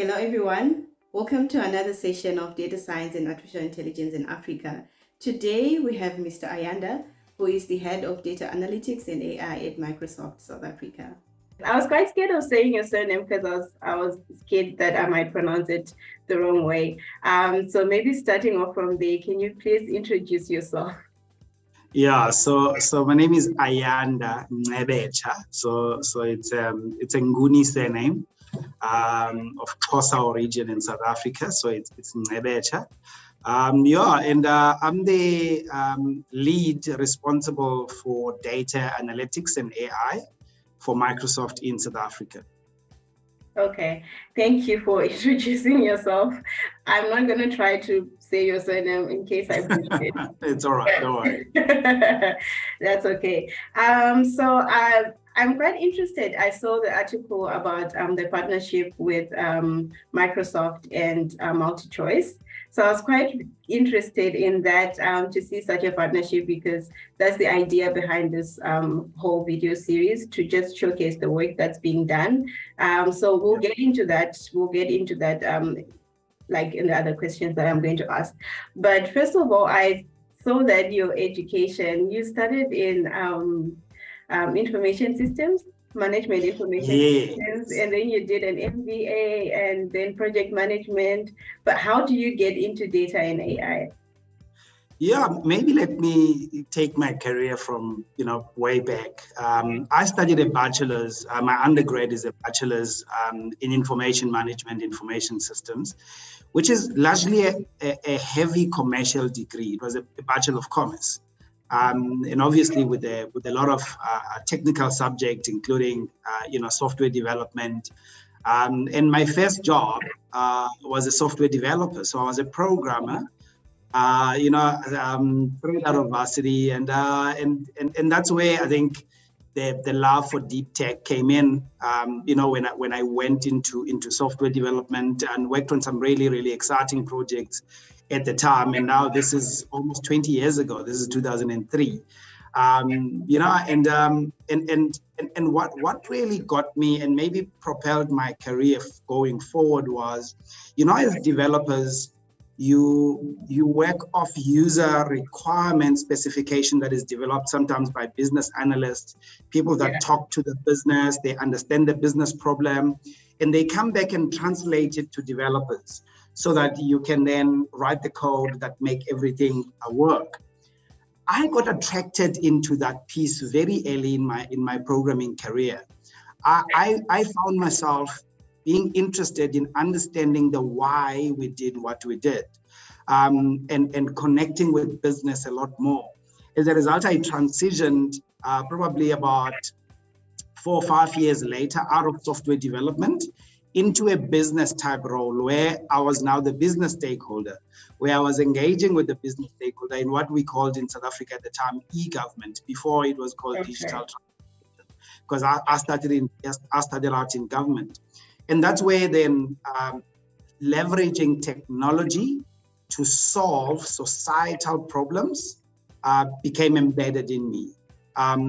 Hello, everyone. Welcome to another session of Data Science and Artificial Intelligence in Africa. Today, we have Mr. Ayanda, who is the Head of Data Analytics and AI at Microsoft South Africa. I was quite scared of saying your surname because I was scared that I might pronounce it the wrong way. So maybe starting off from there, can you please introduce yourself? Yeah, so my name is Ayanda Ngcebetsha. So it's a Nguni surname, of Xhosa origin in South Africa. So it's Ngcebetsha. I'm the lead responsible for data analytics and AI for Microsoft in South Africa. Okay, thank you for introducing yourself. I'm not going to try to say your surname in case I butcher it. It's all right, don't worry. That's okay. I'm quite interested. I saw the article about the partnership with Microsoft and MultiChoice. So I was quite interested in that to see such a partnership, because that's the idea behind this whole video series, to just showcase the work that's being done. So we'll get into that. Like in the other questions that I'm going to ask. But first of all, I saw that your education, you studied in information systems, management information systems, and then you did an MBA and then project management. But how do you get into data and AI? Yeah, maybe let me take my career from, way back. I studied a bachelor's, my undergrad is a bachelor's in information management, information systems, which is largely a heavy commercial degree. It was a Bachelor of Commerce. And obviously with a lot of technical subjects, including, software development. And my first job was a software developer. So I was a programmer. Straight out of varsity, and that's where I think the love for deep tech came in. When I went into software development and worked on some really, really exciting projects at the time. And now this is almost 20 years ago. This is 2003. And what really got me and maybe propelled my career going forward was, as developers, you work off user requirement specification that is developed sometimes by business analysts, people that talk to the business, they understand the business problem, and they come back and translate it to developers so that you can then write the code that make everything work. I got attracted into that piece very early in my programming career. I found myself being interested in understanding the why we did what we did, and connecting with business a lot more. As a result, I transitioned probably about 4 or 5 years later out of software development into a business type role, where I was now the business stakeholder, where I was engaging with the business stakeholder in what we called in South Africa at the time e-government, before it was called digital transformation, because I started out in government. And that's where then leveraging technology to solve societal problems became embedded in me.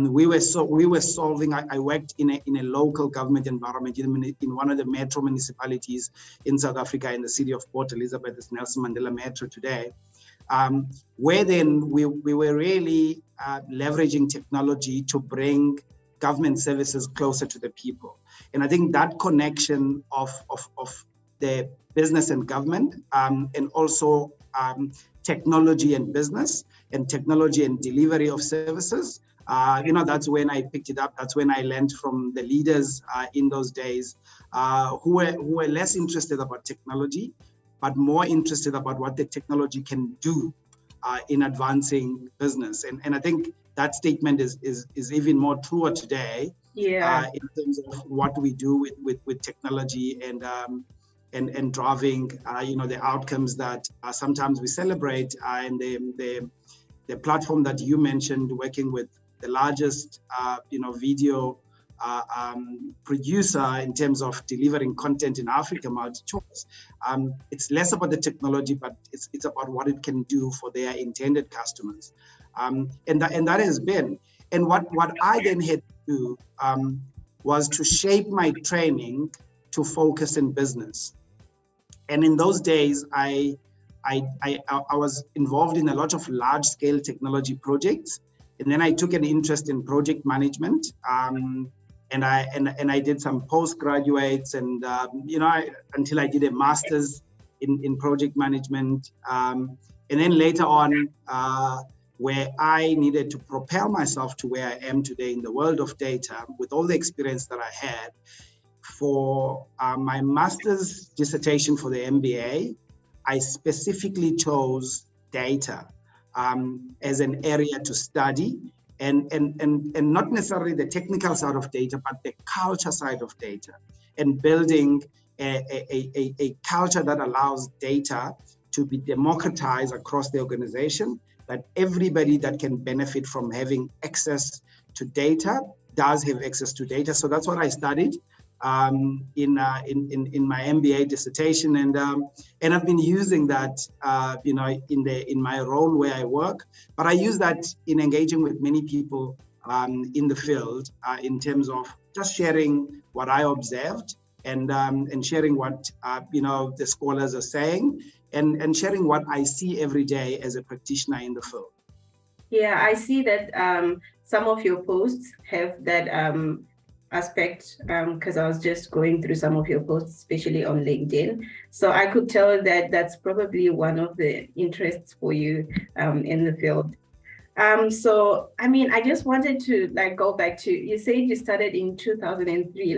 We were solving. I worked in a local government environment in one of the metro municipalities in South Africa, in the city of Port Elizabeth, it's Nelson Mandela Metro today, where then we were really leveraging technology to bring government services closer to the people. And I think that connection of the business and government, and also technology and business, and technology and delivery of services, that's when I picked it up. That's when I learned from the leaders in those days, who were less interested about technology, but more interested about what the technology can do in advancing business. And I think that statement is even more truer today, in terms of what we do with technology and driving the outcomes that sometimes we celebrate, and the platform that you mentioned, working with the largest video producer in terms of delivering content in Africa, MultiChoice. It's less about the technology, but it's about what it can do for their intended customers. And that has been. And what I then had to do was to shape my training to focus in business. And in those days, I was involved in a lot of large-scale technology projects, and then I took an interest in project management, and I did some postgraduates, and until I did a master's in project management, and then later on, where I needed to propel myself to where I am today in the world of data, with all the experience that I had. For my master's dissertation for the MBA, I specifically chose data as an area to study, and not necessarily the technical side of data, but the culture side of data, and building a culture that allows data to be democratized across the organization, that everybody that can benefit from having access to data does have access to data. So that's what I studied in my MBA dissertation, and I've been using that in my role where I work, but I use that in engaging with many people in the field in terms of just sharing what I observed, and sharing what the scholars are saying, and sharing what I see every day as a practitioner in the field. Yeah, I see that some of your posts have that aspect, because I was just going through some of your posts, especially on LinkedIn. So I could tell that that's probably one of the interests for you in the field. So, I mean, I just wanted to go back to, you said you started in 2003,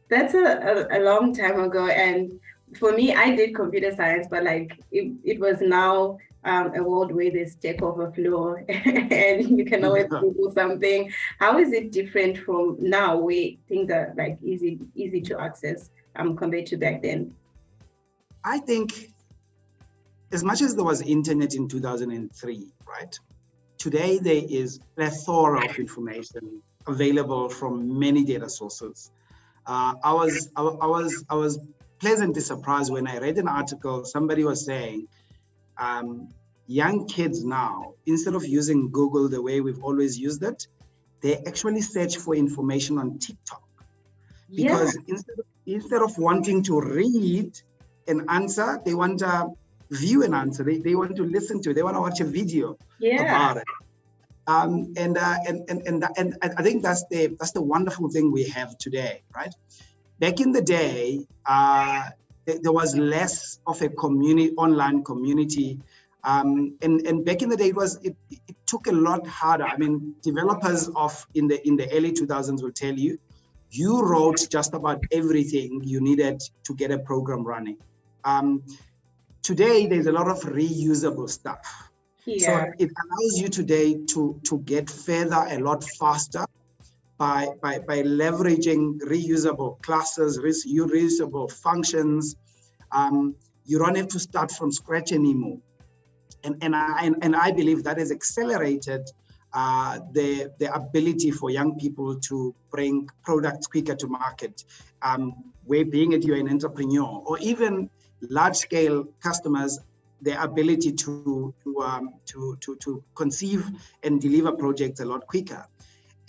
that's a long time ago. And for me, I did computer science, but it was now a world where there's Stack Overflow and you can always Google something. How is it different from now, where things are easy to access compared to back then? I think as much as there was internet in 2003, right? Today there is a plethora of information available from many data sources. I was pleasantly surprised when I read an article. Somebody was saying, young kids now, instead of using Google the way we've always used it, they actually search for information on TikTok. Because instead of wanting to read an answer, they want to view an answer. They want to listen to it. They want to watch a video about it. And I think that's the wonderful thing we have today, right? Back in the day, there was less of a online community, and back in the day, it took a lot harder. I mean, developers in the early 2000s will tell you, you wrote just about everything you needed to get a program running. Today, there's a lot of reusable stuff. So it allows you today to get further a lot faster by leveraging reusable classes, reusable functions. You don't have to start from scratch anymore. And I believe that has accelerated the ability for young people to bring products quicker to market. Where being it you're an entrepreneur, or even large-scale customers, the ability to conceive and deliver projects a lot quicker.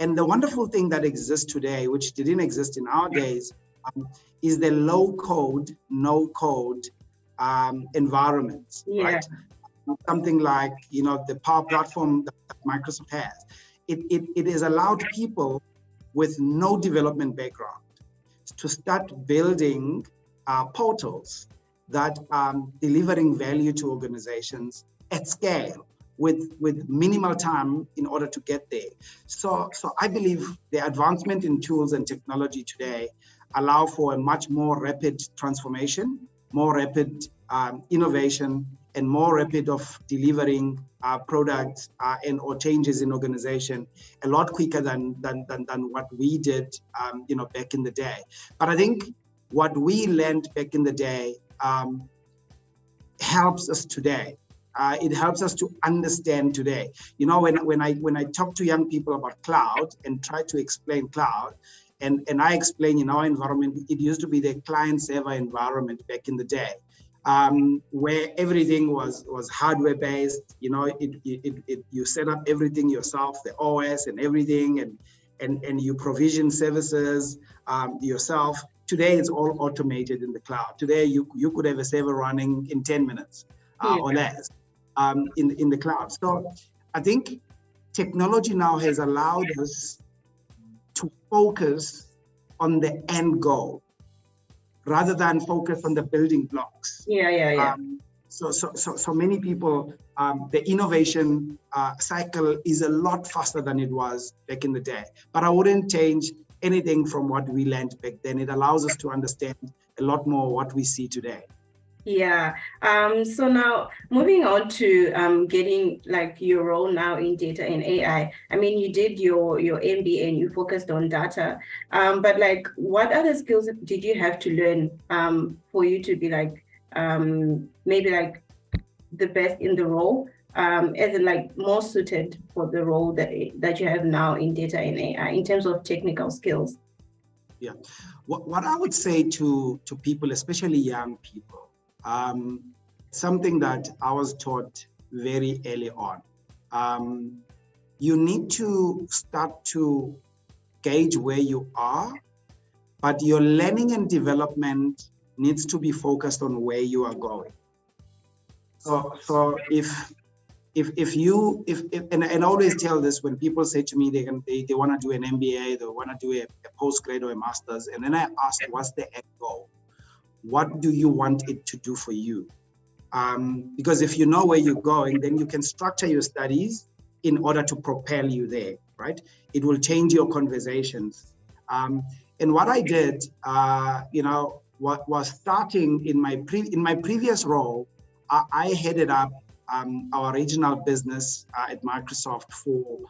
And the wonderful thing that exists today, which didn't exist in our days, is the low-code, no-code environments, right? Something like the Power Platform that Microsoft has. It has allowed people with no development background to start building portals that are delivering value to organizations at scale with minimal time in order to get there. So I believe the advancement in tools and technology today allow for a much more rapid transformation, more rapid innovation, and more rapid of delivering products or changes in organization a lot quicker than what we did back in the day. But I think what we learned back in the day helps us today. It helps us to understand today. When I talk to young people about cloud and try to explain cloud, and I explain in our environment, it used to be the client-server environment back in the day, where everything was hardware based. You set up everything yourself, the OS and everything, and you provision services yourself. Today, it's all automated in the cloud. Today, you could have a server running in 10 minutes or less in the cloud. So I think technology now has allowed us to focus on the end goal rather than focus on the building blocks. So many people, the innovation cycle is a lot faster than it was back in the day. But I wouldn't change anything from what we learned back then. It allows us to understand a lot more what we see today. Yeah. So now moving on to getting like your role now in data and AI. I mean, you did your MBA and you focused on data. But like, what other skills did you have to learn for you to be like maybe like the best in the role, as in like more suited for the role that you have now in data and AI in terms of technical skills? Yeah. What I would say to people, especially young people, something that I was taught very early on. You need to start to gauge where you are, but your learning and development needs to be focused on where you are going. So if and I always tell this when people say to me they want to do an MBA, they want to do a postgrad or a master's, and then I ask, what's the end goal? What do you want it to do for you? Because if you know where you're going, then you can structure your studies in order to propel you there, right? It will change your conversations. And what I did, what was starting in my previous role, I headed up our regional business at Microsoft for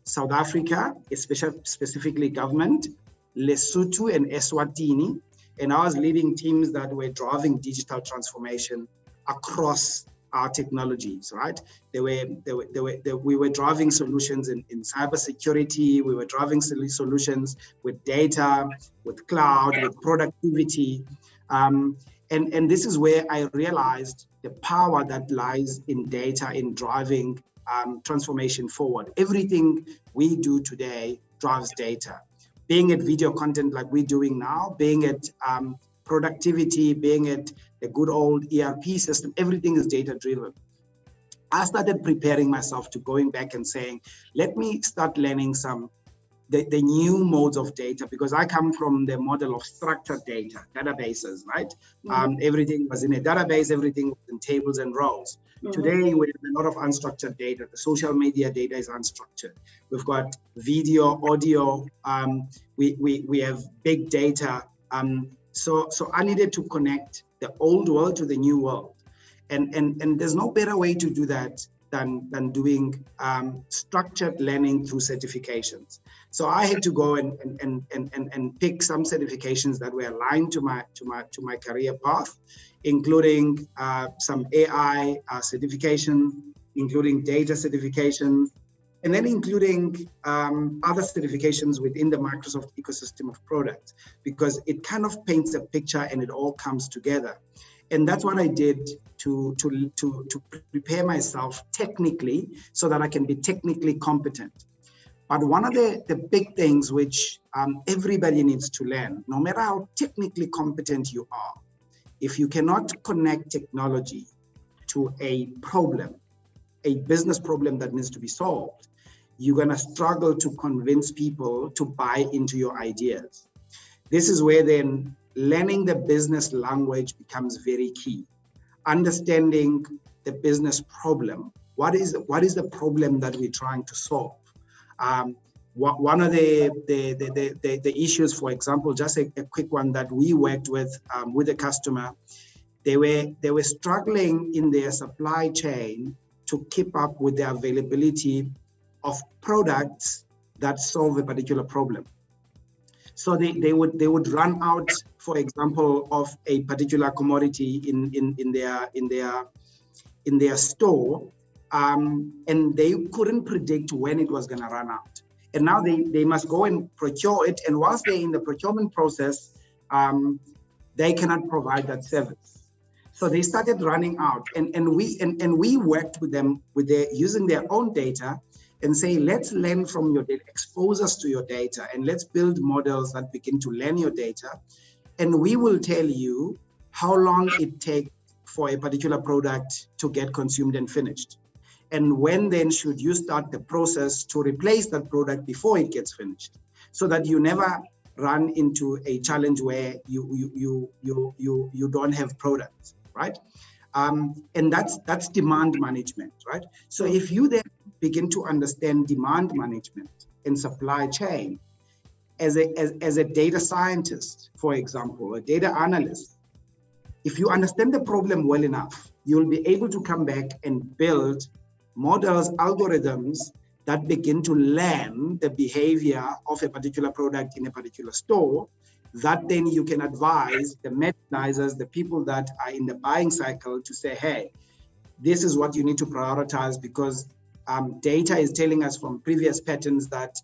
South Africa, specifically government, Lesotho and Eswatini. And I was leading teams that were driving digital transformation across our technologies, right? We were driving solutions in cybersecurity. We were driving solutions with data, with cloud, with productivity. And this is where I realized the power that lies in data in driving transformation forward. Everything we do today drives data. Being it video content like we're doing now, being it productivity, being it a good old ERP system, everything is data driven. I started preparing myself to going back and saying, let me start learning the new modes of data, because I come from the model of structured data, databases, right? Mm-hmm. Everything was in a database, everything was in tables and rows. Mm-hmm. Today, we have a lot of unstructured data. The social media data is unstructured. We've got video, audio, we have big data. So I needed to connect the old world to the new world. And there's no better way to do that than doing structured learning through certifications. So I had to go and pick some certifications that were aligned to my career path, including some AI certification, including data certification, and then including other certifications within the Microsoft ecosystem of products, because it kind of paints a picture and it all comes together. And that's what I did to prepare myself technically so that I can be technically competent. But one of the big things which everybody needs to learn, no matter how technically competent you are, if you cannot connect technology to a problem, a business problem that needs to be solved, you're going to struggle to convince people to buy into your ideas. This is where then learning the business language becomes very key. Understanding the business problem. What is the problem that we're trying to solve? One of the issues, for example, just a quick one that we worked with a customer, they were struggling in their supply chain to keep up with the availability of products that solve a particular problem. So they would run out, for example, of a particular commodity in their store, and they couldn't predict when it was going to run out. And now they must go and procure it, and whilst they're in the procurement process, they cannot provide that service. So they started running out, and we worked with them using their own data, and say, let's learn from your data, expose us to your data, and let's build models that begin to learn your data. And we will tell you how long it takes for a particular product to get consumed and finished. And when then should you start the process to replace that product before it gets finished, so that you never run into a challenge where you don't have products, right? And that's demand management, right? So if you then begin to understand demand management and supply chain as a data scientist, for example, a data analyst, if you understand the problem well enough, you'll be able to come back and build models, algorithms that begin to learn the behavior of a particular product in a particular store, that then you can advise the merchandisers, the people that are in the buying cycle, to say, hey, this is what you need to prioritize, because data is telling us from previous patterns that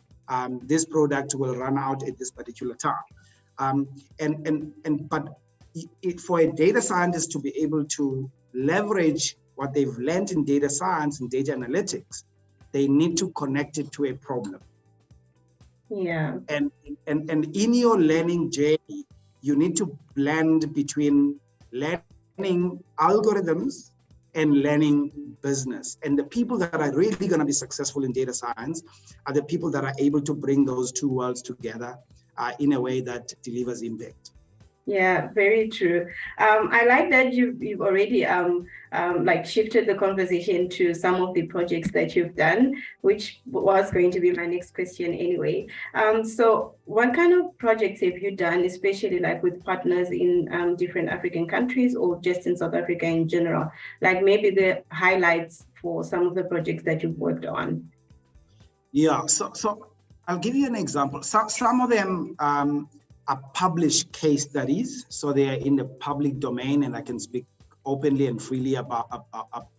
this product will run out at this particular time. But for a data scientist to be able to leverage what they've learned in data science and data analytics, they need to connect it to a problem. Yeah. And in your learning journey, you need to blend between learning algorithms and learning business. And the people that are really going to be successful in data science are the people that are able to bring those two worlds together in a way that delivers impact. Yeah, very true. I like that you've already like shifted the conversation to some of the projects that you've done, which was going to be my next question anyway. So what kind of projects have you done, especially like with partners in different African countries, or just in South Africa in general? Like maybe the highlights for some of the projects that you've worked on. Yeah, so I'll give you an example. Some of them are published case studies, so they are in the public domain, and I can speak openly and freely about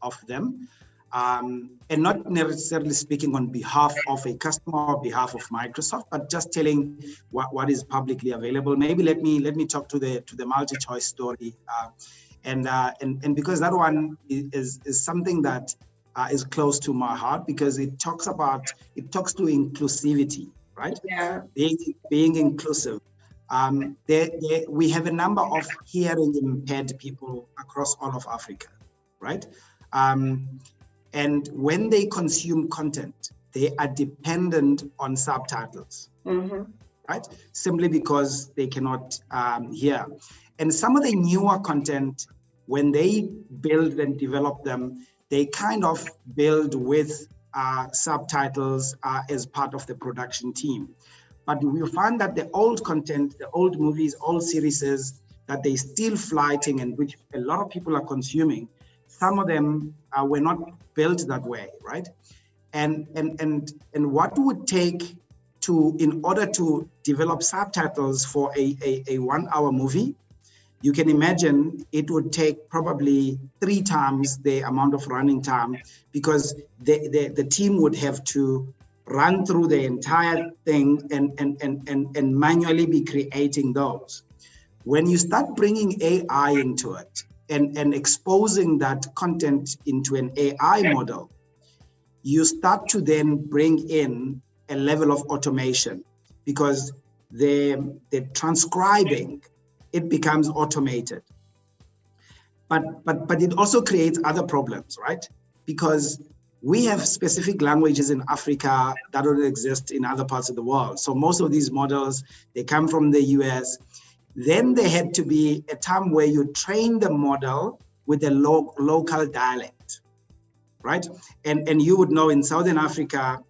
of them, and not necessarily speaking on behalf of a customer or behalf of Microsoft, but just telling what is publicly available. Maybe let me talk to the MultiChoice story, and because that one is something that is close to my heart, because it talks to inclusivity, right? Yeah, being inclusive. We have a number of hearing impaired people across all of Africa, right? And when they consume content, they are dependent on subtitles, right? Simply because they cannot hear. And some of the newer content, when they build and develop them, they kind of build with subtitles as part of the production team. But we find that the old content, the old movies, old series that they still flighting and which a lot of people are consuming, some of them were not built that way, right? And what would take in order to develop subtitles for a 1 hour movie, you can imagine it would take probably 3 times the amount of running time, because the team would have to run through the entire thing and manually be creating those. When you start bringing AI into it and exposing that content into an AI model, you start to then bring in a level of automation, because the transcribing, it becomes automated. But it also creates other problems, right? Because we have specific languages in Africa that don't exist in other parts of the world. So most of these models, they come from the US. Then there had to be a time where you train the model with a local dialect, right? And you would know in Southern Africa,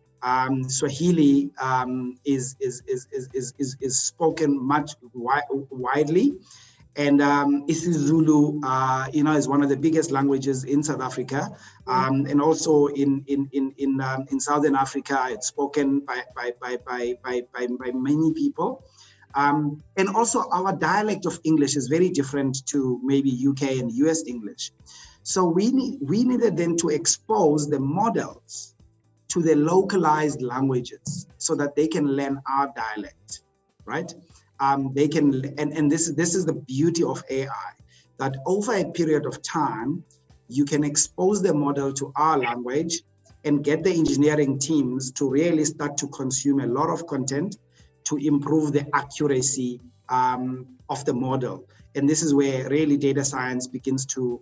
Swahili is spoken much widely. And isiZulu, is one of the biggest languages in South Africa, and also in Southern Africa, it's spoken by many people. And also our dialect of English is very different to maybe UK and US English. So we needed then to expose the models to the localized languages so that they can learn our dialect, right? They can, and this is the beauty of AI, that over a period of time, you can expose the model to our language, and get the engineering teams to really start to consume a lot of content to improve the accuracy of the model. And this is where really data science begins to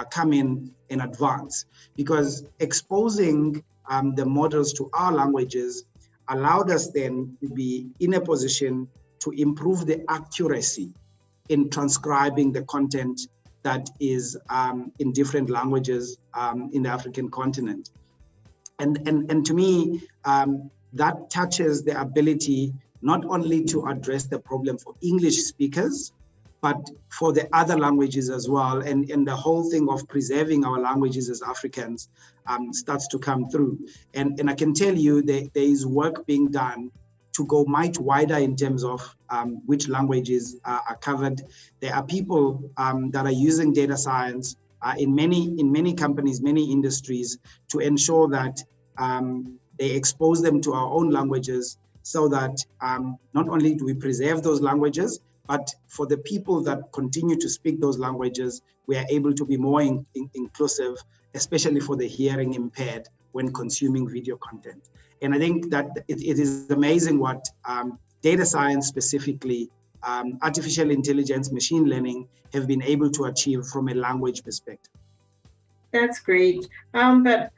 come in advance, because exposing the models to our languages allowed us then to be in a position to improve the accuracy in transcribing the content that is in different languages in the African continent. And to me, that touches the ability not only to address the problem for English speakers, but for the other languages as well. And the whole thing of preserving our languages as Africans starts to come through. And I can tell you there is work being done to go much wider in terms of which languages are covered. There are people that are using data science in many companies, many industries, to ensure that they expose them to our own languages, so that not only do we preserve those languages, but for the people that continue to speak those languages, we are able to be more inclusive, especially for the hearing impaired when consuming video content. And I think that it is amazing what data science specifically, artificial intelligence, machine learning have been able to achieve from a language perspective. That's great. But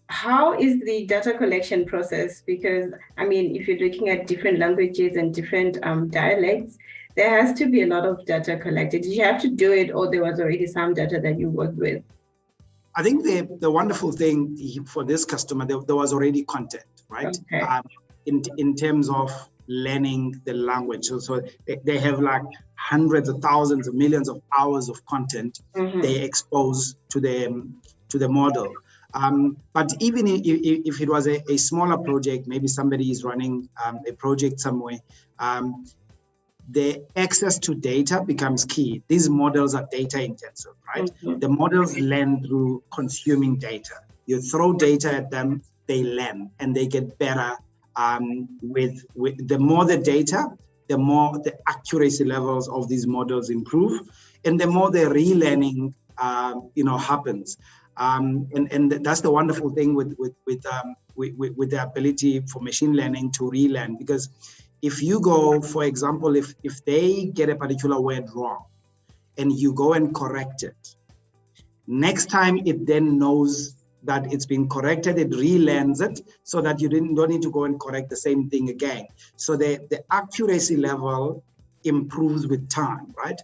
how is the data collection process? Because, I mean, if you're looking at different languages and different dialects, there has to be a lot of data collected. Did you have to do it, or there was already some data that you worked with? I think the wonderful thing for this customer, there was already content, right? Okay. In terms of learning the language. So they have like hundreds of thousands of millions of hours of content they expose to the model. But even if it was a smaller project, maybe somebody is running a project somewhere, the access to data becomes key. These models are data intensive, right? The models learn through consuming data. You throw data at them, they learn, and they get better with the more the data, the more the accuracy levels of these models improve, and the more the relearning happens. And that's the wonderful thing with the ability for machine learning to relearn, because if you go, for example, if they get a particular word wrong and you go and correct it, next time it then knows that it's been corrected, it relearns it, so that you don't need to go and correct the same thing again. So the accuracy level improves with time, right?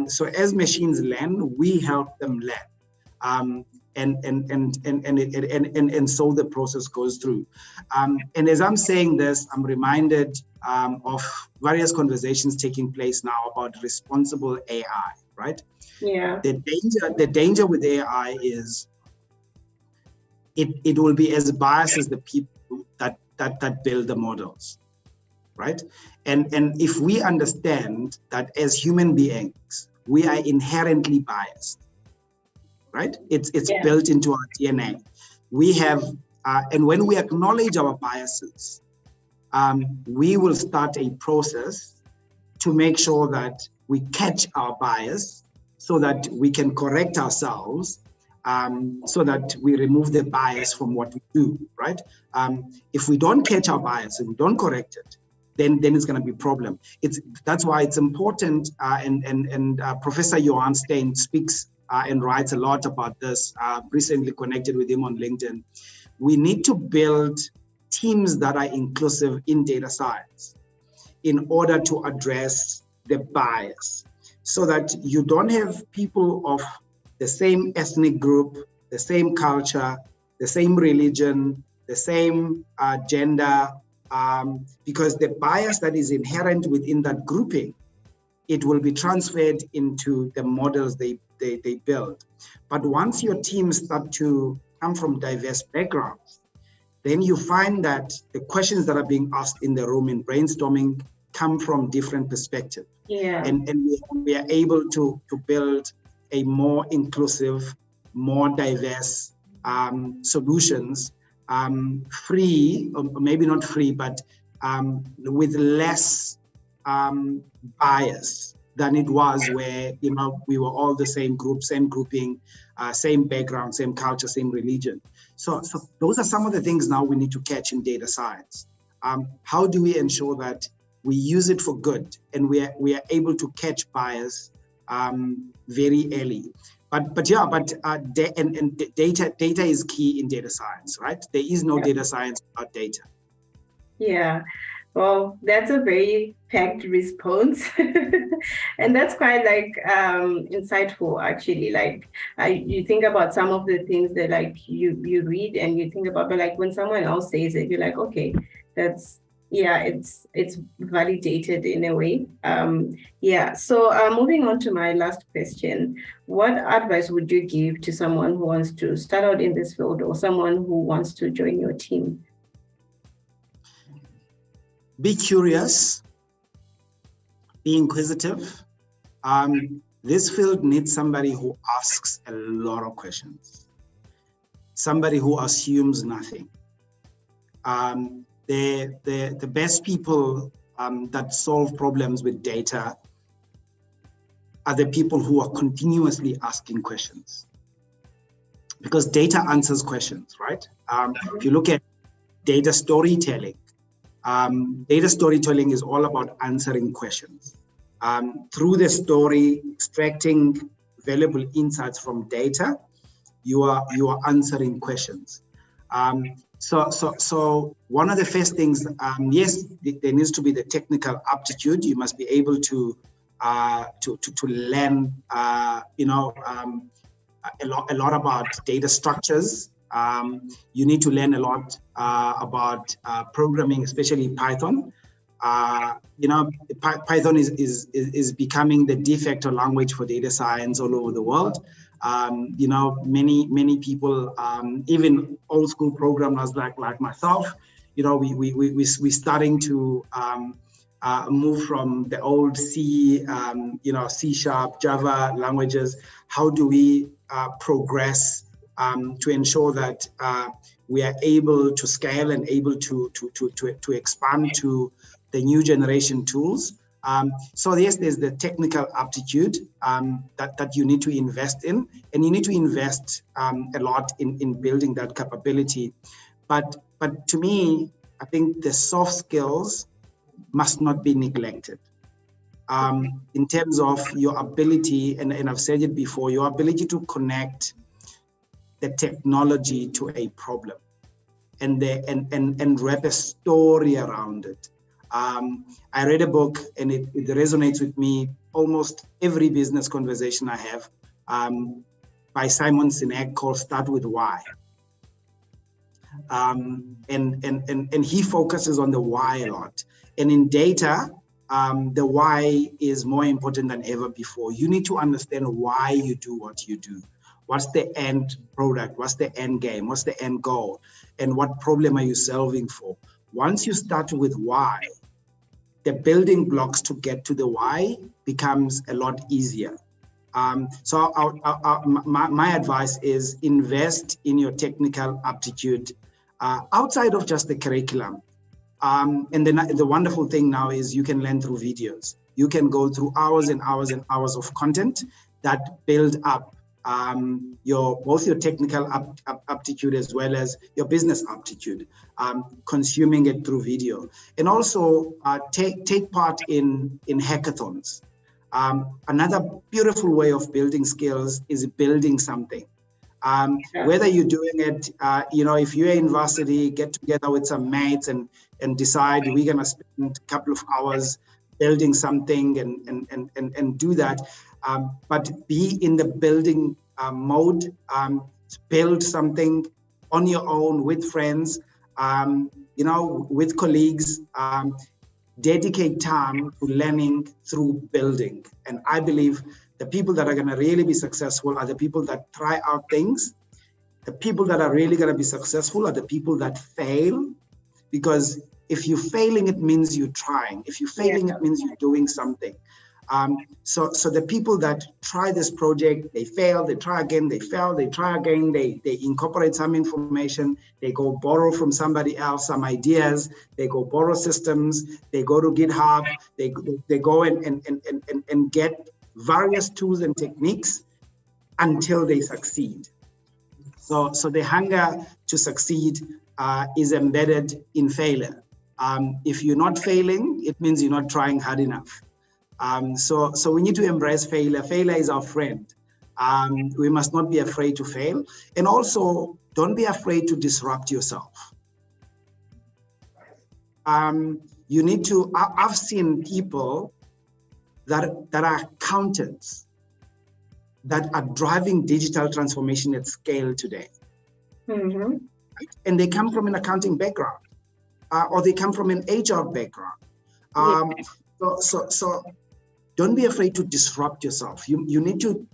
So as machines learn, we help them learn. And so the process goes through. And as I'm saying this, I'm reminded of various conversations taking place now about responsible AI, right? Yeah. The danger with AI is it will be as biased as the people that build the models, right? And if we understand that as human beings, we are inherently biased, right? It's built into our DNA. We have, and when we acknowledge our biases, we will start a process to make sure that we catch our bias, so that we can correct ourselves, so that we remove the bias from what we do, right? If we don't catch our bias and we don't correct it, then it's going to be a problem. That's why it's important, and Professor Johan Stein speaks and writes a lot about this. Recently connected with him on LinkedIn. We need to build teams that are inclusive in data science in order to address the bias, so that you don't have people of the same ethnic group, the same culture, the same religion, the same gender, because the bias that is inherent within that grouping, it will be transferred into the models they build. But once your teams start to come from diverse backgrounds, then you find that the questions that are being asked in the room in brainstorming come from different perspectives. Yeah. And we are able to build a more inclusive, more diverse solutions, free, or maybe not free, but with less bias than it was where, we were all the same group, same grouping, same background, same culture, same religion. So those are some of the things now we need to catch in data science. How do we ensure that we use it for good and we are able to catch bias very early? Data is key in data science, right? There is no data science without data. Yeah. Well, that's a very packed response. And that's quite like insightful, actually. Like you think about some of the things that like you read and you think about, but like when someone else says it, you're like, okay, that's, yeah, it's validated in a way. So moving on to my last question, what advice would you give to someone who wants to start out in this field or someone who wants to join your team? Be curious, be inquisitive. This field needs somebody who asks a lot of questions, somebody who assumes nothing. The best people that solve problems with data are the people who are continuously asking questions, because data answers questions, right? If you look at data storytelling, data storytelling is all about answering questions. Through the story, extracting valuable insights from data, you are answering questions. So one of the first things, yes, there needs to be the technical aptitude. You must be able to learn, a lot about data structures. You need to learn a lot about programming, especially Python. Python is becoming the de facto language for data science all over the world. Many people, even old school programmers like myself, we're starting to move from the old C, C#, Java languages. How do we progress to ensure that we are able to scale and able to expand to the new generation tools? So yes, there's the technical aptitude that you need to invest in, and you need to invest a lot in building that capability. But to me, I think the soft skills must not be neglected. In terms of your ability, and I've said it before, your ability to connect the technology to a problem and wrap a story around it. I read a book and it resonates with me almost every business conversation I have, by Simon Sinek, called Start With Why. And he focuses on the why a lot. And in data, the why is more important than ever before. You need to understand why you do what you do. What's the end product? What's the end game? What's the end goal? And what problem are you solving for? Once you start with why, the building blocks to get to the why becomes a lot easier. So my advice is invest in your technical aptitude outside of just the curriculum. And then the wonderful thing now is you can learn through videos. You can go through hours and hours and hours of content that build up both your technical aptitude as well as your business aptitude, consuming it through video. And also take part in hackathons. Another beautiful way of building skills is building something. Whether you're doing it, if you're in varsity, get together with some mates and decide we're gonna spend a couple of hours building something and do that. But be in the building mode, build something on your own with friends, with colleagues, dedicate time to learning through building. And I believe the people that are going to really be successful are the people that try out things. The people that are really going to be successful are the people that fail, because if you're failing, it means you're trying. If you're failing, it means you're doing something. So the people that try this project, they fail, they try again, they fail, they try again, they incorporate some information, they go borrow from somebody else some ideas, they go borrow systems, they go to GitHub, they go and get various tools and techniques until they succeed. So the hunger to succeed is embedded in failure. If you're not failing, it means you're not trying hard enough. So we need to embrace failure. Failure is our friend. We must not be afraid to fail. And also, don't be afraid to disrupt yourself. You need to, I've seen people that are accountants that are driving digital transformation at scale today. Mm-hmm. Right? And they come from an accounting background, or they come from an HR background. So don't be afraid to disrupt yourself. You need to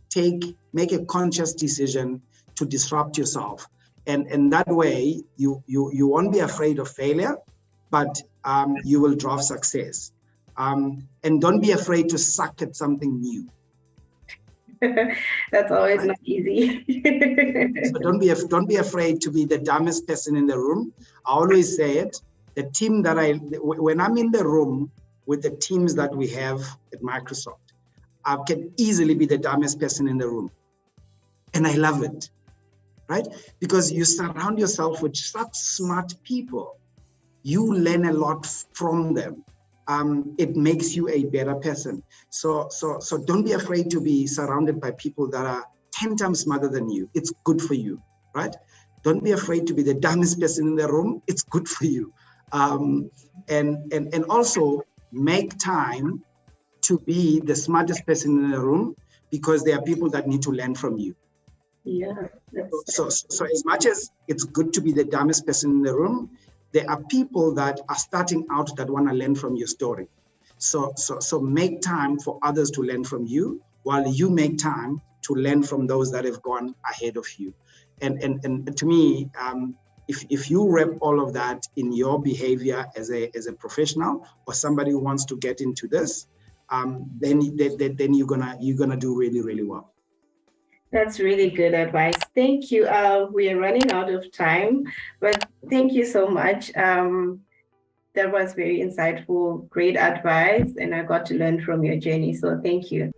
make a conscious decision to disrupt yourself. And that way, you won't be afraid of failure, but you will drive success. And don't be afraid to suck at something new. That's always not easy. So don't be afraid to be the dumbest person in the room. I always say it. The team that when I'm in the room with the teams that we have at Microsoft, I can easily be the dumbest person in the room. And I love it, right? Because you surround yourself with such smart people. You learn a lot from them. It makes you a better person. So don't be afraid to be surrounded by people that are 10 times smarter than you. It's good for you, right? Don't be afraid to be the dumbest person in the room. It's good for you. And also make time to be the smartest person in the room, because there are people that need to learn from you. Yeah. So as much as it's good to be the dumbest person in the room, there are people that are starting out that want to learn from your story. So make time for others to learn from you, while you make time to learn from those that have gone ahead of you. And to me, if you wrap all of that in your behavior as a professional or somebody who wants to get into this, then you're gonna do really, really well. That's really good advice. Thank you. We are running out of time, but thank you so much. That was very insightful, great advice, and I got to learn from your journey. So thank you.